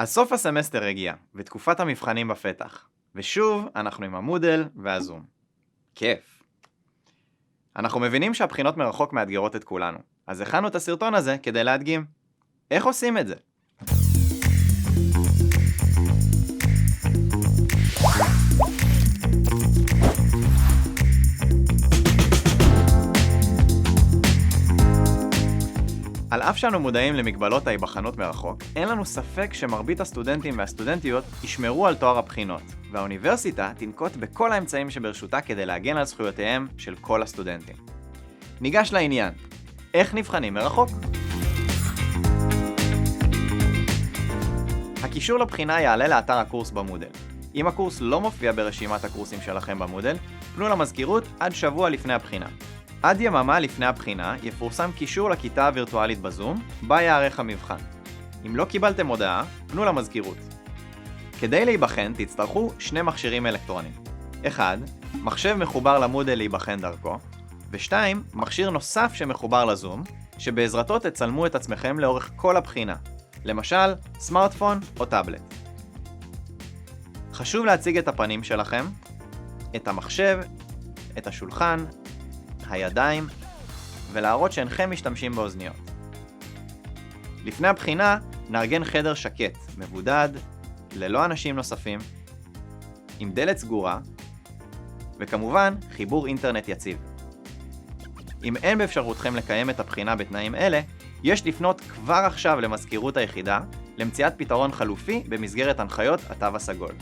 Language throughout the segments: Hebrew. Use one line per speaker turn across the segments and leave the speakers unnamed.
אז סוף הסמסטר הגיע, ותקופת המבחנים בפתח. ושוב, אנחנו עם המודל והזום. כיף. אנחנו מבינים שהבחינות מרחוק מאתגרות את כולנו, אז הכנו את הסרטון הזה כדי להדגים. איך עושים את זה? על אף שאנו מודעים למגבלות ההיבחנות מרחוק, אין לנו ספק שמרבית הסטודנטים והסטודנטיות ישמרו על טוהר הבחינות, והאוניברסיטה תנקוט בכל האמצעים שברשותה כדי להגן על זכויותיהם של כל הסטודנטים. ניגש לעניין. איך נבחנים מרחוק? הקישור לבחינה יעלה לאתר הקורס במודל. אם הקורס לא מופיע ברשימת הקורסים שלכם במודל, פנו למזכירות עד שבוע לפני הבחינה. עד יממה לפני הבחינה יפורסם קישור לכיתה הווירטואלית בזום, בה יערך המבחן. אם לא קיבלתם הודעה, פנו למזכירות. כדי להיבחן תצטרכו שני מכשירים אלקטרוניים. 1. מחשב מחובר למודל להיבחן דרכו, ו2. מכשיר נוסף שמחובר לזום, שבעזרתו תצלמו את עצמכם לאורך כל הבחינה, למשל סמארטפון או טאבלט. חשוב להציג את הפנים שלכם, את המחשב, את השולחן, הידיים, ולהראות שאינכם משתמשים באוזניות. לפני הבחינה נארגן חדר שקט, מבודד, ללא אנשים נוספים, עם דלת סגורה, וכמובן חיבור אינטרנט יציב. אם אין באפשרותכם לקיים את הבחינה בתנאים אלה, יש לפנות כבר עכשיו למזכירות היחידה למציאת פתרון חלופי במסגרת הנחיות התו הסגול.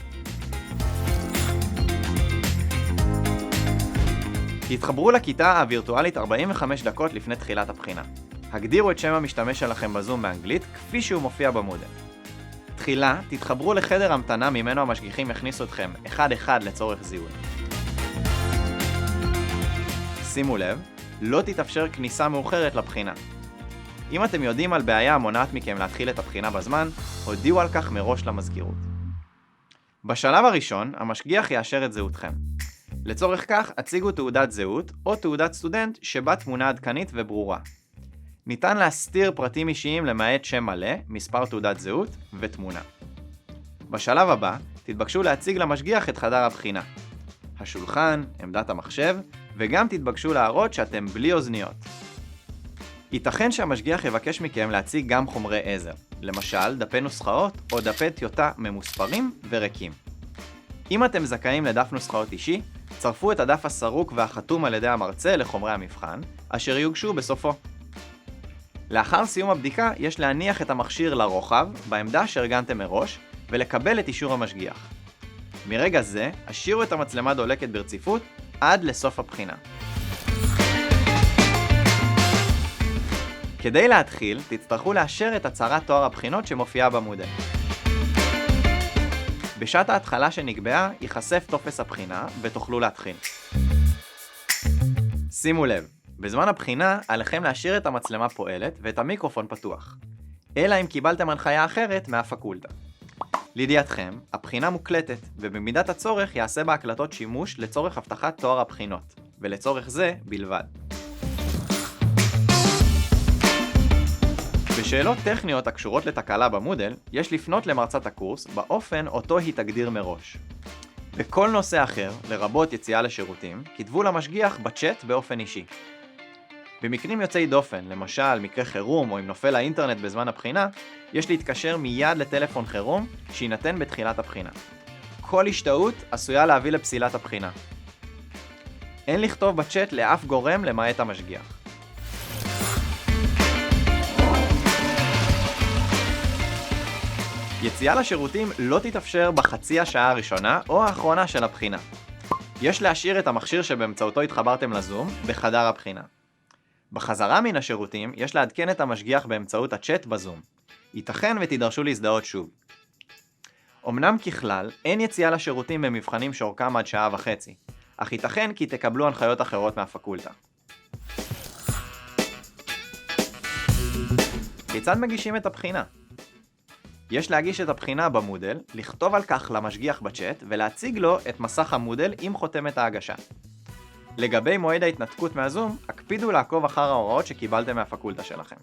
תתחברו לכיתה הווירטואלית 45 דקות לפני תחילת הבחינה. הגדירו את שם המשתמש שלכם בזום באנגלית כפי שהוא מופיע במודל. תחילה, תתחברו לחדר המתנה ממנו המשגיחים הכניסו אתכם אחד לצורך זיהוי. שימו לב, לא תתאפשר כניסה מאוחרת לבחינה. אם אתם יודעים על בעיה המונעת מכם להתחיל את הבחינה בזמן, הודיעו על כך מראש למזכירות. בשלב הראשון, המשגיח יאשר את זהותכם. לצורך כך, הציגו תעודת זהות או תעודת סטודנט שבה תמונה עדכנית וברורה. ניתן להסתיר פרטים אישיים למעט שם מלא, מספר תעודת זהות ותמונה. בשלב הבא, תתבקשו להציג למשגיח את חדר הבחינה. השולחן, עמדת המחשב, וגם תתבקשו להראות שאתם בלי אוזניות. ייתכן שהמשגיח יבקש מכם להציג גם חומרי עזר, למשל דפי נוסחאות או דפי טיוטה ממוספרים וריקים. אם אתם זכאים לדף נוסחאות אישי, צרפו את הדף הסרוק והחתום על ידי המרצה לחומרי המבחן, אשר יוגשו בסופו. לאחר סיום הבדיקה, יש להניח את המכשיר לרוחב, בעמדה שארגנתם מראש, ולקבל את אישור המשגיח. מרגע זה, השאירו את המצלמה דולקת ברציפות עד לסוף הבחינה. כדי להתחיל, תצטרכו לאשר את הצהרת תואר הבחינות שמופיעה במודל. בשעת ההתחלה שנקבעה, ייחשף טופס הבחינה ותוכלו להתחיל. שימו לב, בזמן הבחינה עליכם להשאיר את המצלמה פועלת ואת המיקרופון פתוח, אלא אם קיבלתם הנחיה אחרת מהפקולטה. לידיעתכם, הבחינה מוקלטת, ובמידת הצורך יעשה בהקלטות שימוש לצורך הבטחת תואר הבחינות, ולצורך זה בלבד. בשאלות טכניות הקשורות לתקלה במודל, יש לפנות למרצת הקורס באופן אותו היא תגדיר מראש. בכל נושא אחר, לרבות יציאה לשירותים, כתבו למשגיח בצ'אט באופן אישי. במקרים יוצאי דופן, למשל מקרה חירום או אם נופל האינטרנט בזמן הבחינה, יש להתקשר מיד לטלפון חירום שיינתן בתחילת הבחינה. כל השתאות עשויה להביא לפסילת הבחינה. אין לכתוב בצ'אט לאף גורם למעט המשגיח. יציאה לשירותים לא תתאפשר בחצי השעה הראשונה או האחרונה של הבחינה. יש להשאיר את המכשיר שבאמצעותו התחברתם לזום בחדר הבחינה. בחזרה מן השירותים יש לעדכן את המשגיח באמצעות הצ'אט בזום. ייתכן ותידרשו להזדהות שוב. אמנם ככלל, אין יציאה לשירותים במבחנים שאורכם עד שעה וחצי, אך ייתכן כי תקבלו הנחיות אחרות מהפקולטה. כיצד מגישים את הבחינה? יש להגיש את הבחינה במודל, לכתוב על כך למשגיח בצ'אט ולהציג לו את מסך המודל עם חותמת ההגשה. לגבי מועד ההתנתקות מהזום, הקפידו לעקוב אחר ההוראות שקיבלתם מהפקולטה שלכם.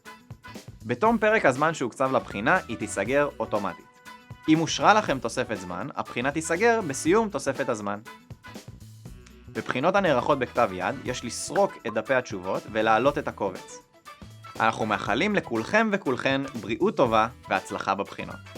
בתום פרק הזמן שהוקצב לבחינה, היא תיסגר אוטומטית. אם אושרה לכם תוספת זמן, הבחינה תיסגר בסיום תוספת הזמן. בבחינות הנערכות בכתב יד, יש לסרוק את דפי התשובות ולהעלות את הקובץ. אנחנו מאחלים לכולכם וכולכן בריאות טובה והצלחה בבחינות.